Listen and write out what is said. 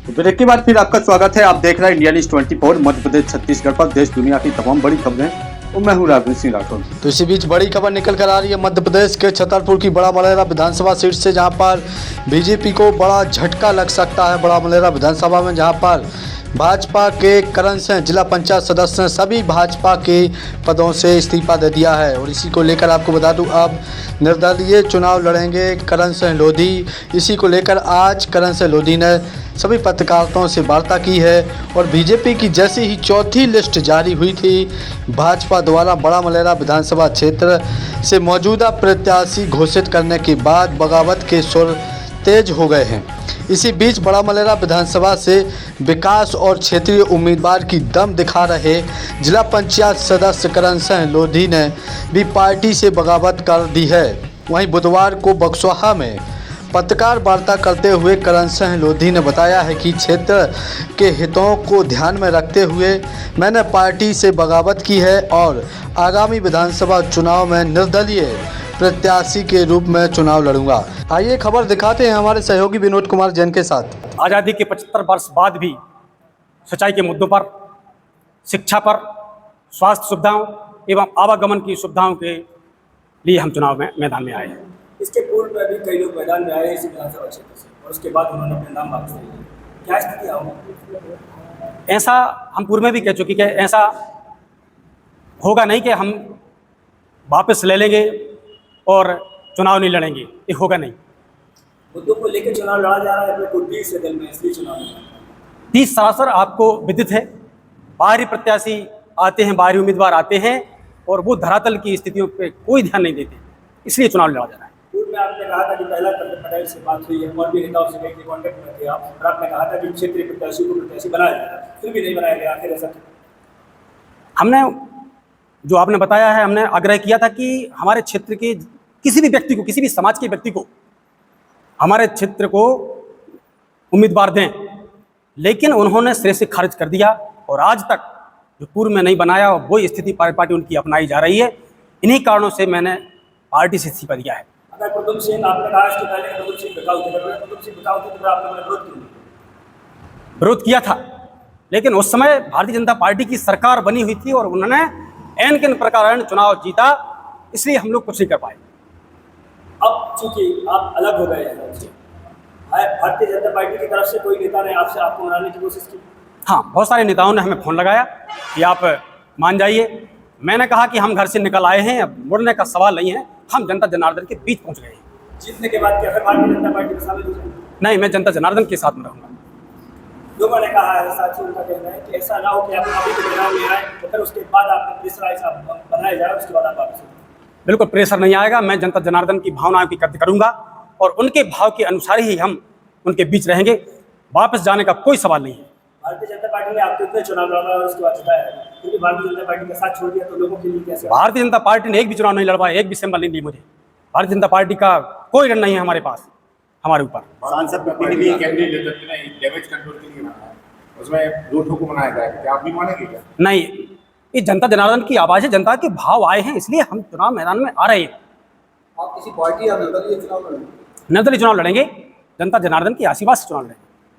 Break के बाद फिर आपका स्वागत है। आप देख रहे हैं इंडिया न्यूज 24 मध्य प्रदेश छत्तीसगढ़ पर देश दुनिया की तमाम बड़ी खबरें। और मैं हूं राघव सिंह राठौर। तो इसी बीच बड़ी खबर निकल कर आ रही है मध्य प्रदेश के छतरपुर की बड़ा मलेरा विधानसभा सीट से, जहां पर बीजेपी को बड़ा झटका लग सकता है। बड़ा मलेरा विधानसभा में जहां पर भाजपा के करण सिंह जिला पंचायत सदस्य ने सभी भाजपा के पदों से इस्तीफा दे दिया है। और इसी को लेकर आपको बता दूं, अब निर्दलीय चुनाव लड़ेंगे करण सिंह लोधी। इसी को लेकर आज करण सिंह लोधी ने सभी पत्रकारों से वार्ता की है। और बीजेपी की जैसी ही चौथी लिस्ट जारी हुई थी भाजपा द्वारा बड़ा मलेरा विधानसभा क्षेत्र से मौजूदा प्रत्याशी घोषित करने के बाद बगावत के सुर तेज हो गए हैं। इसी बीच बड़ा मलेरा विधानसभा से विकास और क्षेत्रीय उम्मीदवार की दम दिखा रहे जिला पंचायत सदस्य करण सिंह लोधी ने भी पार्टी से बगावत कर दी है। वहीं बुधवार को बक्सवाहा में पत्रकार वार्ता करते हुए करण सिंह लोधी ने बताया है कि क्षेत्र के हितों को ध्यान में रखते हुए मैंने पार्टी से बगावत की है और आगामी विधानसभा चुनाव में निर्दलीय प्रत्याशी के रूप में चुनाव लड़ूंगा। आइए खबर दिखाते हैं हमारे सहयोगी विनोद कुमार जैन के साथ। आज़ादी के 75 वर्ष बाद भी सिंचाई के मुद्दों पर, शिक्षा पर, स्वास्थ्य सुविधाओं एवं आवागमन की सुविधाओं के लिए हम चुनाव में मैदान में आए हैं। इसके पूर्व में भी कई लोग मैदान में आए इस विधानसभा क्षेत्र से और उसके बाद उन्होंने अपने नाम वापस ले लिया। क्या स्थिति होगी? ऐसा हम पूर्व में भी कह चुके कि ऐसा होगा नहीं कि हम वापस ले लेंगे और चुनाव नहीं लड़ेंगे, ये होगा नहीं। मुद्दों को लेकर चुनाव लड़ा जा रहा है अपने कुर्दी से दल में, इसलिए चुनाव नहीं। 30 सरासर आपको विदित है, बाहरी प्रत्याशी आते हैं, बाहरी उम्मीदवार आते हैं और वो धरातल की स्थितियों पे कोई ध्यान नहीं देते, इसलिए चुनाव लड़ा जा रहा है। पूर्व में आपने कहा था कि पहला पटेल से बात हुई है और भी नेताओं से कई कॉन्टेक्ट में थे आप, और आपने कहा था कि क्षेत्रीय प्रत्याशी को प्रत्याशी बनाया जाएगा, फिर भी नहीं बनाया गया। आखिर ऐसा हमने जो आपने बताया है, हमने आग्रह किया था कि हमारे क्षेत्र के किसी भी व्यक्ति को, किसी भी समाज के व्यक्ति को हमारे क्षेत्र को उम्मीदवार दें, लेकिन उन्होंने सिरे से खारिज कर दिया और आज तक जो पूर्व में नहीं बनाया और वही स्थिति पार्टी उनकी अपनाई जा रही है। इन्हीं कारणों से मैंने पार्टी से इस्तीफा दिया है। अगर कुतुब सिंह, आपने कहा इसके पहले कुतुब सिंह बचाव थे, कुतुब सिंह बचाव थे तो आपने विरोध किया था, लेकिन उस समय भारतीय जनता पार्टी की सरकार बनी हुई थी और उन्होंने एन किन प्रकार चुनाव जीता, इसलिए हम लोग कुछ नहीं कर पाए। अब चूंकि आप अलग हो गए हैं, भारतीय जनता पार्टी की तरफ से कोई नेता ने आपको मनाने की कोशिश की? हाँ, बहुत सारे नेताओं ने हमें फ़ोन लगाया कि आप मान जाइए। मैंने कहा कि हम घर से निकल आए हैं, अब मुड़ने का सवाल नहीं है, हम जनता जनार्दन के बीच पहुंच गए हैं। जीतने के बाद क्या फिर भारतीय जनता पार्टी में शामिल हो जाएंगे? नहीं, मैं जनता जनार्दन के साथ में रहूँगा। लोगों ने कहा है, साथियों उनका कहना है कि ऐसा ना हो कि आप अभी के मैदान में आए तो फिर उसके बाद आपको प्रेशराइज बनाया जाए, उसके बाद आप वापस। बिल्कुल प्रेशर नहीं आएगा। मैं जनता जनार्दन की भावनाओं की कद्र करूंगा और उनके भाव के अनुसार ही हम उनके बीच रहेंगे। वापस जाने का कोई सवाल नहीं है। भारतीय जनता पार्टी ने आपके इतने चुनाव लड़ा और उसके बाद जिताया, क्योंकि भारतीय जनता पार्टी का साथ छोड़ दिया तो लोगों के लिए कैसे? भारतीय जनता पार्टी ने एक भी चुनाव नहीं लड़वाया, एक भी सिंबल नहीं दी मुझे। भारतीय जनता पार्टी का कोई रण नहीं है हमारे पास, हमारे ऊपर। सांसद प्रतिनिधि कैंडिडेट डैमेज कंट्रोल के लिए बना है, उसमें दो ठोको बनाया जाएगा, क्या आप भी मानेंगे क्या? नहीं, ये जनता जनार्दन की आवाज़ है, जनता के भाव आए हैं, इसलिए हम चुनाव मैदान में आ रहे हैं। आप किसी पार्टी या निर्दलीय चुनाव लड़ेंगे? निर्दलीय चुनाव लड़ेंगे, जनता जनार्दन की आशीर्वाद से चुनाव लड़ेंगे।